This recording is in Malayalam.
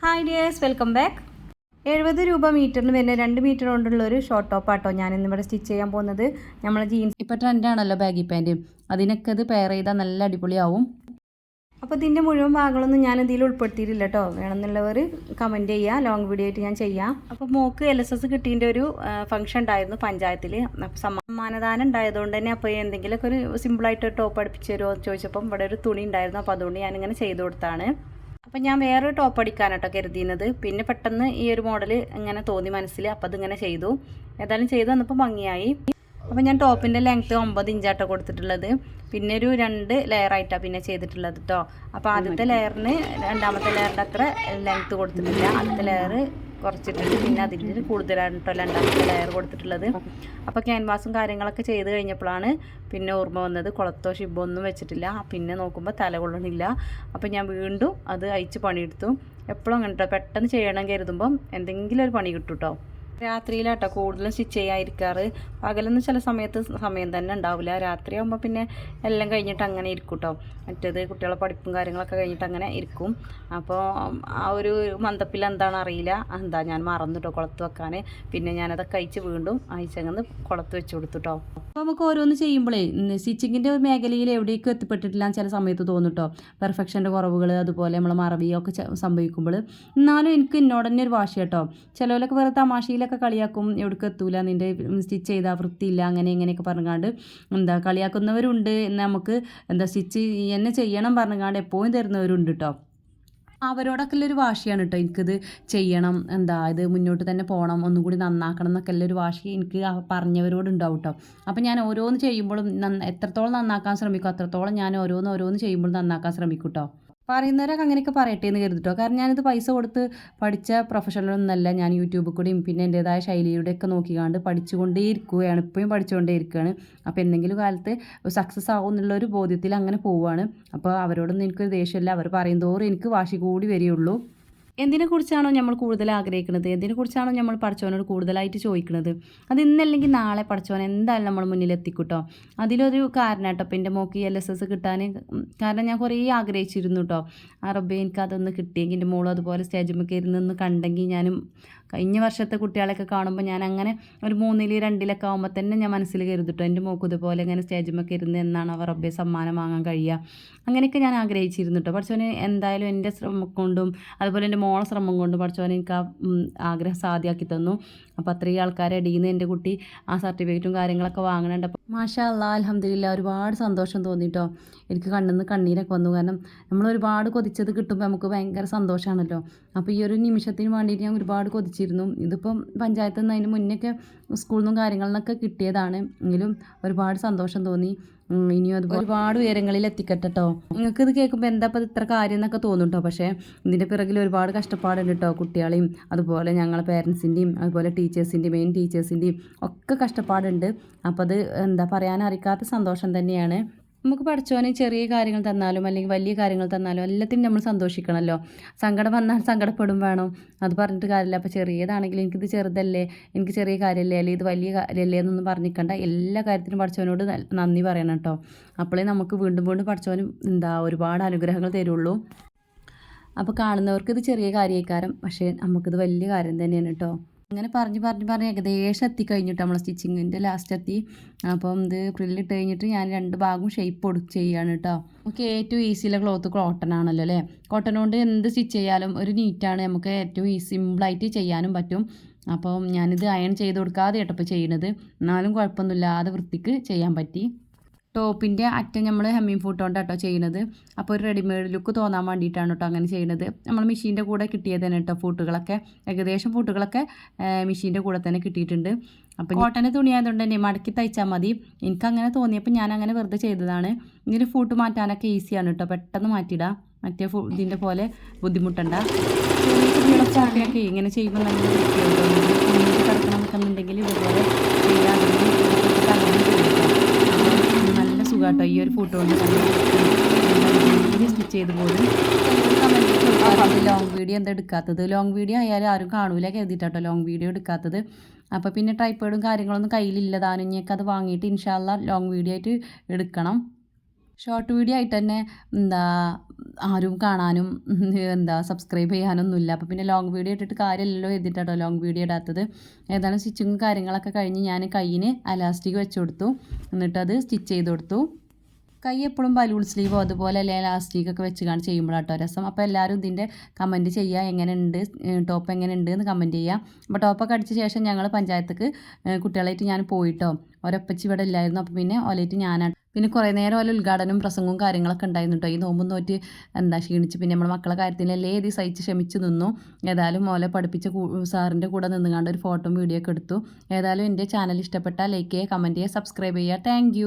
Hi dears, welcome back. 70 രൂപ മീറ്ററിന് വരുന്ന 2 മീറ്റർ കൊണ്ടുള്ള ഒരു ഷോർട്ട് ടോപ്പാട്ടോ ഞാൻ ഇന്നിവിടെ സ്റ്റിച്ച് ചെയ്യാൻ പോകുന്നത്. നമ്മളെ ജീൻസ് ഇപ്പോൾ ട്രെൻഡാണല്ലോ ബാഗി പാൻറ്റ്, അതിനൊക്കെ ഇത് പെയർ ചെയ്താൽ നല്ല അടിപൊളിയാവും. അപ്പോൾ ഇതിൻ്റെ മുഴുവൻ ഭാഗങ്ങളൊന്നും ഞാൻ ഇതിൽ ഉൾപ്പെടുത്തിയിട്ടില്ല കേട്ടോ. വേണമെന്നുള്ളവർ കമൻറ്റ് ചെയ്യുക, ലോങ് വീഡിയോ ആയിട്ട് ഞാൻ ചെയ്യാം. അപ്പോൾ മോക്ക് LSS കിട്ടിയതിൻ്റെ ഒരു ഫംഗ്ഷൻ ഉണ്ടായിരുന്നു പഞ്ചായത്തിൽ. അപ്പോൾ സമ്മാനദാനം ഉണ്ടായതുകൊണ്ട് തന്നെ അപ്പോൾ എന്തെങ്കിലുമൊക്കെ ഒരു സിമ്പിളായിട്ട് ടോപ്പ് അടുപ്പിച്ച് തരുമോ എന്ന് ചോദിച്ചപ്പം ഇവിടെ ഒരു തുണി ഉണ്ടായിരുന്നു. അപ്പോൾ അതുകൊണ്ട് ഞാനിങ്ങനെ ചെയ്ത് കൊടുത്താണ്. അപ്പം ഞാൻ വേറൊരു ടോപ്പ് അടിക്കാനാട്ടോ കരുതിയത്. പിന്നെ പെട്ടെന്ന് ഈ ഒരു മോഡൽ ഇങ്ങനെ തോന്നി മനസ്സിൽ, അപ്പോൾ അതിങ്ങനെ ചെയ്തു. ഏതായാലും ചെയ്തു വന്നപ്പോൾ ഭംഗിയായി. അപ്പോൾ ഞാൻ ടോപ്പിൻ്റെ ലെങ്ത്ത് 9 ഇഞ്ചാട്ടോ കൊടുത്തിട്ടുള്ളത്. പിന്നെ ഒരു 2 ലെയറായിട്ടാണ് പിന്നെ ചെയ്തിട്ടുള്ളത് കേട്ടോ. അപ്പോൾ ആദ്യത്തെ ലെയറിന് രണ്ടാമത്തെ ലെയറിൻ്റെ അത്ര ലെങ്ത്ത് കൊടുത്തിട്ടില്ല. ആദ്യത്തെ ലെയർ കുറച്ചിട്ടുണ്ട്, പിന്നെ അതിൽ കൂടുതലാണ് കേട്ടോ രണ്ടാമത്തെ ലെയർ കൊടുത്തിട്ടുള്ളത്. അപ്പോൾ ക്യാൻവാസും കാര്യങ്ങളൊക്കെ ചെയ്ത് കഴിഞ്ഞപ്പോഴാണ് പിന്നെ ഓർമ്മ വന്നത് കുളത്തോ ഷിബോ ഒന്നും വെച്ചിട്ടില്ല. പിന്നെ നോക്കുമ്പോൾ തല കൊള്ളണില്ല. അപ്പോൾ ഞാൻ വീണ്ടും അത് അയച്ച് പണിയെടുത്തു. എപ്പോഴും അങ്ങനെ കേട്ടോ, പെട്ടെന്ന് ചെയ്യണം കരുതുമ്പം എന്തെങ്കിലും ഒരു പണി കിട്ടും കേട്ടോ. രാത്രിയിലാട്ടോ കൂടുതലും സ്റ്റിച്ച് ചെയ്യാതിരിക്കാറ്. പകലൊന്നും ചില സമയത്ത് സമയം തന്നെ ഉണ്ടാവില്ല. രാത്രിയാകുമ്പോൾ പിന്നെ എല്ലാം കഴിഞ്ഞിട്ട് അങ്ങനെ ഇരിക്കും കേട്ടോ. മറ്റേത് കുട്ടികളെ പഠിപ്പും കാര്യങ്ങളൊക്കെ കഴിഞ്ഞിട്ട് അങ്ങനെ ഇരിക്കും. അപ്പോൾ ആ ഒരു മന്ദപ്പിൽ എന്താണ് അറിയില്ല, ഞാൻ മറന്നു കേട്ടോ കുളത്ത് വെക്കാൻ. പിന്നെ ഞാനതൊക്കെ അയച്ച് വീണ്ടും അയച്ചങ്ങന്ന് കുളത്ത് വെച്ച് കൊടുത്തു കേട്ടോ. അപ്പോൾ നമുക്ക് ഓരോന്ന് ചെയ്യുമ്പോഴേ സ്റ്റിച്ചിങ്ങിൻ്റെ മേഖലയിൽ എവിടേക്കും എത്തിപ്പെട്ടിട്ടില്ല ചില സമയത്ത് തോന്നും കേട്ടോ. പെർഫെക്ഷൻ്റെ കുറവുകൾ, അതുപോലെ നമ്മൾ മറവിയൊക്കെ സംഭവിക്കുമ്പോൾ. എന്നാലും എനിക്ക് എന്നോട് തന്നെ ഒരു വാശി കേട്ടോ. ചിലവരൊക്കെ വേറെ തമാശയിലൊക്കെ കളിയാക്കും, എവിടേക്ക് എത്തൂല, നിൻ്റെ സ്റ്റിച്ച് ചെയ്താൽ വൃത്തിയില്ല, അങ്ങനെ ഇങ്ങനെയൊക്കെ പറഞ്ഞുകൊണ്ട് കളിയാക്കുന്നവരുണ്ട്. നമുക്ക് സ്റ്റിച്ച് എന്നെ ചെയ്യണം പറഞ്ഞുകൊണ്ട് എപ്പോഴും തരുന്നവരുണ്ട് കേട്ടോ. അവരോടൊക്കെ ഉള്ളൊരു വാശിയാണ് കേട്ടോ എനിക്കിത് ചെയ്യണം, ഇത് മുന്നോട്ട് തന്നെ പോകണം, ഒന്നും കൂടി നന്നാക്കണം എന്നൊക്കെ ഉള്ളൊരു വാശി എനിക്ക് പറഞ്ഞവരോടുണ്ടാവും കേട്ടോ. അപ്പോൾ ഞാൻ ഓരോന്ന് ചെയ്യുമ്പോഴും എത്രത്തോളം നന്നാക്കാൻ ശ്രമിക്കും അത്രത്തോളം ഞാൻ ഓരോന്ന് ചെയ്യുമ്പോഴും നന്നാക്കാൻ ശ്രമിക്കും കേട്ടോ. പറയുന്നവരൊക്കെ അങ്ങനെയൊക്കെ പറയട്ടെ എന്ന് കരുതിട്ടോ. കാരണം ഞാനിത് പൈസ കൊടുത്ത് പഠിച്ച പ്രൊഫഷണലൊന്നല്ല. ഞാൻ യൂട്യൂബിൽ കൂടെയും പിന്നെ എൻ്റേതായ ശൈലിയുടെയൊക്കെ നോക്കിക്കാണ്ട് പഠിച്ചുകൊണ്ടേ ഇരിക്കുകയാണ്, ഇപ്പോഴും പഠിച്ചുകൊണ്ടേ ഇരിക്കുകയാണ്. അപ്പോൾ എന്തെങ്കിലും കാലത്ത് സക്സസ് ആവും എന്നുള്ളൊരു ബോധ്യത്തിൽ അങ്ങനെ പോവുകയാണ്. അപ്പോൾ അവരോടൊന്നും എനിക്കൊരു ദേഷ്യമില്ല. അവർ പറയും തോറും എനിക്ക് വാശി കൂടി വരികയുള്ളൂ. എന്തിനെക്കുറിച്ചാണോ നമ്മൾ കൂടുതൽ ആഗ്രഹിക്കുന്നത്, എന്തിനെക്കുറിച്ചാണോ നമ്മൾ പഠിച്ചവനോട് കൂടുതലായിട്ട് ചോദിക്കുന്നത്, അത് ഇന്നല്ലെങ്കിൽ നാളെ പഠിച്ചവൻ എന്തായാലും നമ്മൾ മുന്നിലെത്തിക്കൂട്ടോ. അതിലൊരു കാരണം കേട്ടോ അപ്പോൾ എൻ്റെ മോക്ക് LSS കിട്ടാൻ. കാരണം ഞാൻ കുറേ ആഗ്രഹിച്ചിരുന്നു കേട്ടോ. റബ്ബേ എനിക്കതൊന്ന് കിട്ടിയെങ്കിൽ, എൻ്റെ മോളും അതുപോലെ സ്റ്റേജിലൊക്കെ ഇരുന്നൊന്ന് കണ്ടെങ്കിൽ. ഞാനും കഴിഞ്ഞ വർഷത്തെ കുട്ടികളെയൊക്കെ കാണുമ്പോൾ ഞാൻ അങ്ങനെ ഒരു 3, 2 ആകുമ്പോൾ തന്നെ ഞാൻ മനസ്സിൽ കരുതിട്ടോ എൻ്റെ മോക്ക് ഇതുപോലെ ഇങ്ങനെ സ്റ്റേജിലൊക്കെ ഇരുന്ന് എന്നാണ് അവർ റബ്ബേ സമ്മാനം വാങ്ങാൻ കഴിയുക. അങ്ങനെയൊക്കെ ഞാൻ ആഗ്രഹിച്ചിരുന്നു കേട്ടോ. പഠിച്ചവന് എന്തായാലും എൻ്റെ ശ്രമം കൊണ്ടും അതുപോലെ എൻ്റെ മോളെ ശ്രമം കൊണ്ടും പഠിച്ചവന് എനിക്ക് ആഗ്രഹം സാധ്യമാക്കി തന്നു. അപ്പോൾ അത്രയും ആൾക്കാരെ ഇടയിൽ നിന്ന് എൻ്റെ കുട്ടി ആ സർട്ടിഫിക്കറ്റും കാര്യങ്ങളൊക്കെ വാങ്ങണുണ്ട്. അപ്പോൾ മാഷാ അല്ലാഹ് അൽഹംദുലില്ലാ ഒരുപാട് സന്തോഷം തോന്നിട്ടോ. എനിക്ക് കണ്ണിന്ന് കണ്ണീരൊക്കെ വന്നു. കാരണം നമ്മൾ ഒരുപാട് കൊതിച്ചത് കിട്ടുമ്പോൾ നമുക്ക് ഭയങ്കര സന്തോഷമാണല്ലോ. അപ്പോൾ ഈ ഒരു നിമിഷത്തിന് വേണ്ടിയിട്ട് ഞാൻ ഒരുപാട് കൊതിച്ചിരുന്നു. ഇതിപ്പം പഞ്ചായത്തിൽ നിന്ന് അതിന് മുന്നൊക്കെ സ്കൂളിൽ നിന്നും കാര്യങ്ങളിൽ നിന്നൊക്കെ കിട്ടിയതാണ്. എങ്കിലും ഒരുപാട് സന്തോഷം തോന്നി. ഇനിയും അതുപോലെ ഒരുപാട് ഉയരങ്ങളിൽ എത്തിക്കട്ടെ കേട്ടോ. നിങ്ങൾക്കിത് കേൾക്കുമ്പോൾ എന്താ ഇപ്പോൾ ഇത്ര കാര്യം എന്നൊക്കെ തോന്നും കേട്ടോ. പക്ഷേ ഇതിൻ്റെ പിറകിൽ ഒരുപാട് കഷ്ടപ്പാടുണ്ട് കേട്ടോ. കുട്ടികളെയും അതുപോലെ ഞങ്ങളെ പേരൻസിൻ്റെയും അതുപോലെ ടീച്ചേഴ്സിൻ്റെയും മെയിൻ ടീച്ചേഴ്സിൻ്റെയും ഒക്കെ കഷ്ടപ്പാടുണ്ട്. അപ്പോൾ അത് പറയാനറിയാത്ത സന്തോഷം തന്നെയാണ്. നമുക്ക് പഠിച്ചവന് ചെറിയ കാര്യങ്ങൾ തന്നാലും അല്ലെങ്കിൽ വലിയ കാര്യങ്ങൾ തന്നാലും എല്ലാത്തിനും നമ്മൾ സന്തോഷിക്കണമല്ലോ. സങ്കടം വന്നാൽ സങ്കടപ്പെടും വേണം, അത് പറഞ്ഞിട്ട് കാര്യമില്ല. അപ്പോൾ ചെറിയതാണെങ്കിലും എനിക്കിത് ചെറുതല്ലേ, എനിക്ക് ചെറിയ കാര്യമല്ലേ, അല്ലെങ്കിൽ ഇത് വലിയ കാര്യമല്ലേ എന്നൊന്നും പറഞ്ഞിരിക്കണ്ട. എല്ലാ കാര്യത്തിനും പഠിച്ചവനോട് നന്ദി പറയണം കേട്ടോ. അപ്പോഴേ നമുക്ക് വീണ്ടും വീണ്ടും പഠിച്ചവനും ഒരുപാട് അനുഗ്രഹങ്ങൾ തരുള്ളൂ. അപ്പോൾ കാണുന്നവർക്ക് ഇത് ചെറിയ കാര്യക്കാരം, പക്ഷേ നമുക്കിത് വലിയ കാര്യം തന്നെയാണ് കേട്ടോ. അങ്ങനെ പറഞ്ഞ് ഏകദേശം എത്തിക്കഴിഞ്ഞിട്ട് നമ്മൾ സ്റ്റിച്ചിങ്ങിൻ്റെ ലാസ്റ്റ് എത്തി. അപ്പം ഇത് പ്രില്ലിട്ട് കഴിഞ്ഞിട്ട് ഞാൻ 2 ഭാഗവും ഷേപ്പ് ചെയ്യാണ് കേട്ടോ. നമുക്ക് ഏറ്റവും ഈസിയുള്ള ക്ലോത്ത് കോട്ടൺ ആണല്ലോ അല്ലേ. കോട്ടൺ കൊണ്ട് എന്ത് സ്റ്റിച്ച് ചെയ്യാലും ഒരു നീറ്റാണ്, നമുക്ക് ഏറ്റവും സിമ്പിളായിട്ട് ചെയ്യാനും പറ്റും. അപ്പം ഞാനിത് അയൺ ചെയ്ത് കൊടുക്കാതെ കേട്ടപ്പോൾ ചെയ്യണത്, എന്നാലും കുഴപ്പമൊന്നുമില്ലാതെ വൃത്തിക്ക് ചെയ്യാൻ പറ്റി. ടോപ്പിൻ്റെ അറ്റം നമ്മൾ ഹെമ്മിങ് ഫൂട്ട് കൊണ്ടാട്ടോ ചെയ്യണത്. അപ്പോൾ ഒരു റെഡിമെയ്ഡ് ലുക്ക് തോന്നാൻ വേണ്ടിയിട്ടാണ് കേട്ടോ അങ്ങനെ ചെയ്യുന്നത്. നമ്മൾ മെഷീൻ്റെ കൂടെ കിട്ടിയത് തന്നെ കേട്ടോ. ഫൂട്ടുകളൊക്കെ ഏകദേശം മെഷീൻ്റെ കൂടെ തന്നെ കിട്ടിയിട്ടുണ്ട്. അപ്പോൾ കോട്ടൻ്റെ തുണിയായതുകൊണ്ട് തന്നെ മടക്കി തയ്ച്ചാൽ മതി. എനിക്കങ്ങനെ തോന്നിയപ്പോൾ ഞാൻ അങ്ങനെ വെറുതെ ചെയ്തതാണ്. ഇതിന് ഫൂട്ട് മാറ്റാനൊക്കെ ഈസിയാണ് കേട്ടോ, പെട്ടെന്ന് മാറ്റിയിടാം. മറ്റേ ഇതിൻ്റെ പോലെ ബുദ്ധിമുട്ടണ്ട. ചെറിയ ഇങ്ങനെ ചെയ്യുമ്പോൾ നല്ല കിടക്കണമെന്നുണ്ടെങ്കിൽ ഇതുപോലെ ചെയ്യാറുണ്ട്. സുഖാട്ടോ ഈ ഒരു ഫോട്ടോ കൊണ്ട് സ്റ്റിച്ച് ചെയ്ത് പോലും. ലോങ് വീഡിയോ എന്താ എടുക്കാത്തത്, ലോങ് വീഡിയോ ആയാലും ആരും കാണൂല കരുതിയിട്ടോ ലോങ് വീഡിയോ എടുക്കാത്തത്. അപ്പോൾ പിന്നെ ട്രൈപ്പോഡും കാര്യങ്ങളൊന്നും കയ്യിലില്ലതാനും, ഞങ്ങൾക്ക് അത് വാങ്ങിയിട്ട് ഇൻഷാ അല്ലാഹ് ലോങ് വീഡിയോ ആയിട്ട് എടുക്കണം. ഷോർട്ട് വീഡിയോ ആയിട്ട് തന്നെ എന്താ ആരും കാണാനും എന്താ സബ്സ്ക്രൈബ് ചെയ്യാനൊന്നുമില്ല. അപ്പോൾ പിന്നെ ലോങ് വീഡിയോ ഇട്ടിട്ട് കാര്യമില്ലല്ലോ എഴുതിയിട്ടോ ലോങ് വീഡിയോ ഇടാത്തത്. ഏതായാലും സ്റ്റിച്ചിങ്ങും കാര്യങ്ങളൊക്കെ കഴിഞ്ഞ് ഞാൻ കയ്യിന് അലാസ്റ്റിക് വെച്ച് കൊടുത്തു. എന്നിട്ടത് സ്റ്റിച്ച് ചെയ്ത് കൊടുത്തു. കൈ എപ്പോഴും ബലൂൺ സ്ലീവോ അതുപോലെ അല്ലെ ലാസ്റ്റിക്കൊക്കെ വെച്ച് ചെയ്യുമ്പോഴാട്ടോ രസം. അപ്പോൾ എല്ലാവരും ഇതിൻ്റെ കമൻറ്റ് ചെയ്യുക, എങ്ങനെയുണ്ട് ടോപ്പ് എങ്ങനെയുണ്ട് എന്ന് കമൻറ്റ് ചെയ്യുക. അപ്പോൾ ടോപ്പൊക്കെ അടിച്ച ശേഷം ഞങ്ങൾ പഞ്ചായത്തേക്ക് കുട്ടികളായിട്ട് ഞാൻ പോയിട്ടോ. ഒരപ്പച്ചി ഇവിടെ ഇല്ലായിരുന്നു. അപ്പോൾ പിന്നെ ഓലായിട്ട് ഞാനാണ്. പിന്നെ കുറേ നേരം ഓല ഉദ്ഘാടനവും പ്രസംഗവും കാര്യങ്ങളൊക്കെ ഉണ്ടായിരുന്നു കേട്ടോ. ഈ നോമ്പും നോറ്റ് ക്ഷീണിച്ച് പിന്നെ നമ്മുടെ മക്കളെ കാര്യത്തിലല്ലേ ഏത് സഹിച്ച് ക്ഷമിച്ച് നിന്നു. ഏതായാലും ഓലെ പഠിപ്പിച്ച സാറിൻ്റെ കൂടെ നിന്നുകൊണ്ട് ഒരു ഫോട്ടോയും വീഡിയോ ഒക്കെ എടുത്തു. ഏതായാലും എൻ്റെ ചാനൽ ഇഷ്ടപ്പെട്ടാൽ ലൈക്ക് ചെയ്യുക, കമൻറ്റ് ചെയ്യുക, സബ്സ്ക്രൈബ് ചെയ്യുക. താങ്ക്